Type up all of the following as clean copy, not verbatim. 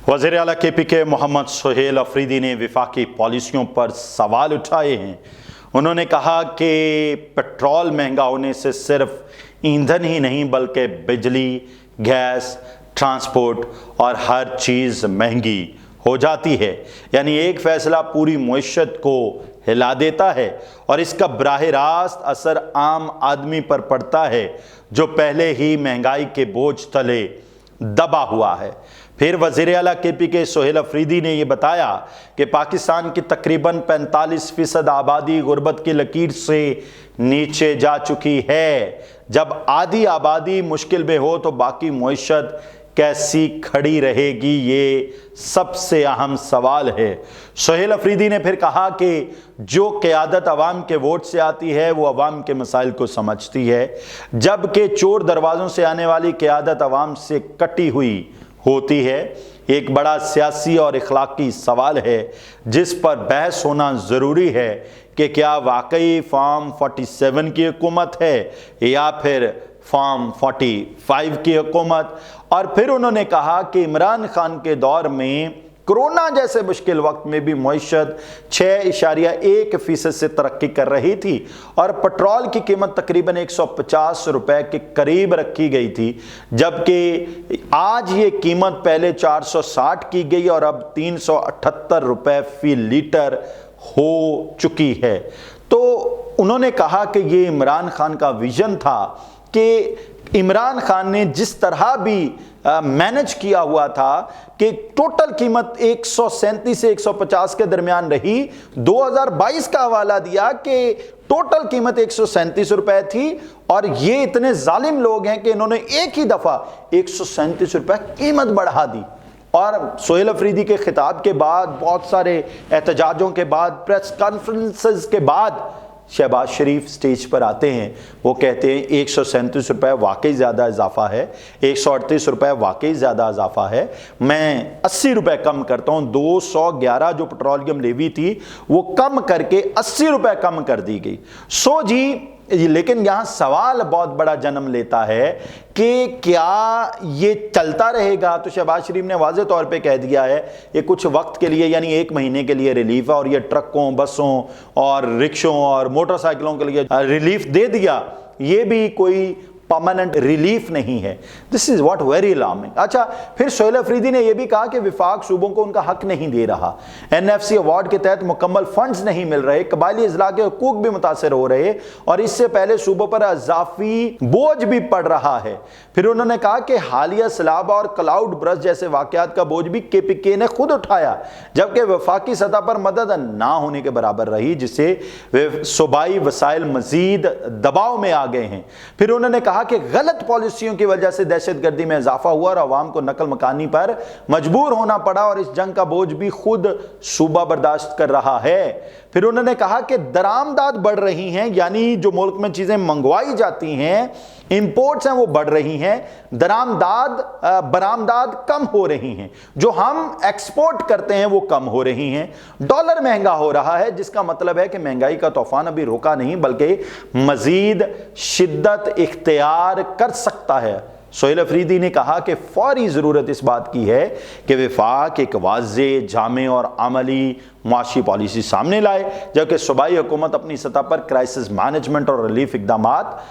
वज़ीर आला KPK मोहम्मद सुहेल अफरीदी ने वफाकी पॉलिसियों पर सवाल उठाए हैं। उन्होंने कहा कि पेट्रोल महंगा होने से सिर्फ ईंधन ही नहीं बल्कि बिजली, गैस, ट्रांसपोर्ट और हर चीज़ महंगी हो जाती है। यानी एक फ़ैसला पूरी मईशत को हिला देता है और इसका बराह रास्त असर आम आदमी पर पड़ता है जो पहले ही महंगाई के बोझ तले दबा हुआ है। फिर वज़ीर आला KPK सुहेल अफरीदी ने यह बताया कि पाकिस्तान की तकरीबन 45% आबादी गुर्बत की लकीर से नीचे जा चुकी है। जब आधी आबादी मुश्किल में हो तो बाकी मईशत कैसी खड़ी रहेगी, ये सबसे अहम सवाल है। सुहेल अफरीदी ने फिर कहा कि जो क़यादत अवाम के वोट से आती है वो अवाम के मसाइल को समझती है, जबकि चोर दरवाज़ों से आने वाली क़यादत अवाम से कटी हुई होती है। एक बड़ा सियासी और इखलाकी सवाल है जिस पर बहस होना ज़रूरी है कि क्या वाकई फॉर्म 47 की हुकूमत है या फिर फॉर्म 45 की हुकूमत। और फिर उन्होंने कहा कि इमरान खान के दौर में कोरोना जैसे मुश्किल वक्त में भी मईशत 6.1% से तरक्की कर रही थी और पेट्रोल की कीमत तकरीबन 150 रुपए के करीब रखी गई थी, जबकि आज ये कीमत पहले 460 की गई और अब 378 रुपए फी लीटर हो चुकी है। तो उन्होंने कहा कि ये इमरान खान का विजन था कि इमरान खान ने जिस तरह भी मैनेज किया हुआ था कि टोटल कीमत 137 से 150 के दरमियान रही। 2022 का हवाला दिया कि टोटल कीमत 137 रुपए थी और ये इतने जालिम लोग हैं कि इन्होंने एक ही दफ़ा 137 रुपए कीमत बढ़ा दी। और सुहेल अफरीदी के खिताब के बाद, बहुत सारे एहतजाजों के बाद, प्रेस कॉन्फ्रेंसेस के बाद शहबाज शरीफ स्टेज पर आते हैं। वो कहते हैं 137 रुपये वाकई ज़्यादा इजाफा है, 138 रुपये वाकई ज़्यादा इजाफा है, मैं 80 रुपये कम करता हूँ। 211 जो पेट्रोलियम लेवी थी वो कम करके 80 रुपये कम कर दी गई। सो जी, लेकिन यहाँ सवाल बहुत बड़ा जन्म लेता है कि क्या ये चलता रहेगा। तो शहबाज शरीफ ने वाज़ेह तौर पे कह दिया है ये कुछ वक्त के लिए, यानी 1 महीने के लिए रिलीफ है और ये ट्रकों, बसों और रिक्शों और मोटरसाइकिलों के लिए रिलीफ दे दिया, ये भी कोई परमानेंट रिलीफ नहीं है। This is what very alarming. अच्छा, फिर सुहेल अफरीदी ने यह भी कहा कि वफाक सूबों को उनका हक नहीं दे रहा, NFC अवार्ड के तहत मुकम्मल फंड्स नहीं मिल रहे, कबायली अजला के हुकूक भी मुतासर हो रहे और इससे पहले सूबों पर अजाफी बोझ भी पड़ रहा है। फिर उन्होंने कहा कि हालिया सैलाब और क्लाउड बर्स्ट जैसे वाकयात का बोझ भी KPK ने खुद उठाया, जबकि वफाकी सतह पर मदद ना होने के बराबर रही, जिससे सूबाई वसाइल मजीद दबाव में आ गए हैं। फिर उन्होंने कहा कि गलत पॉलिसियों की वजह से दहशतगर्दी में इजाफा हुआ और अवाम को नकल मकानी पर मजबूर होना पड़ा और इस जंग का बोझ भी खुद सूबा बर्दाश्त कर रहा है। फिर उन्होंने कहा कि दरामदाद बढ़ रही हैं, यानी जो मुल्क में चीजें मंगवाई जाती हैं, इंपोर्ट्स हैं, वो बढ़ रही हैं, बरामदाद कम हो रही हैं, जो हम एक्सपोर्ट करते हैं वो कम हो रही हैं, डॉलर महंगा हो रहा है, जिसका मतलब है कि महंगाई का तूफान अभी रुका नहीं बल्कि मजीद शिद्दत इख्तियार कर सकता है। सुहेल अफरीदी ने कहा कि फौरी ज़रूरत इस बात की है कि वफाक एक वाज़ेह, जामे और अमली माशी पॉलिसी सामने लाए, जबकि सूबाई हुकूमत अपनी सतह पर क्राइसिस मैनेजमेंट और रिलीफ इक़दामात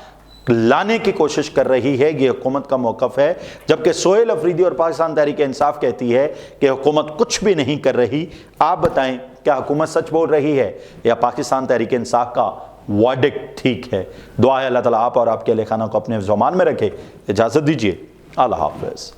लाने की कोशिश कर रही है। ये हुकूमत का मौक़िफ़ है, जबकि सुहेल अफरीदी और पाकिस्तान तहरीक इंसाफ कहती है कि हुकूमत कुछ भी नहीं कर रही। आप बताएं, क्या हुकूमत सच बोल रही है या पाकिस्तान तहरीक इंसाफ का वर्डिक्ट ठीक है? दुआ है अल्लाह ताला आप और आपके अहल खाना को अपने ज़ुबान में रखे। इजाज़त दीजिए, अल्लाह हाफ़िज़।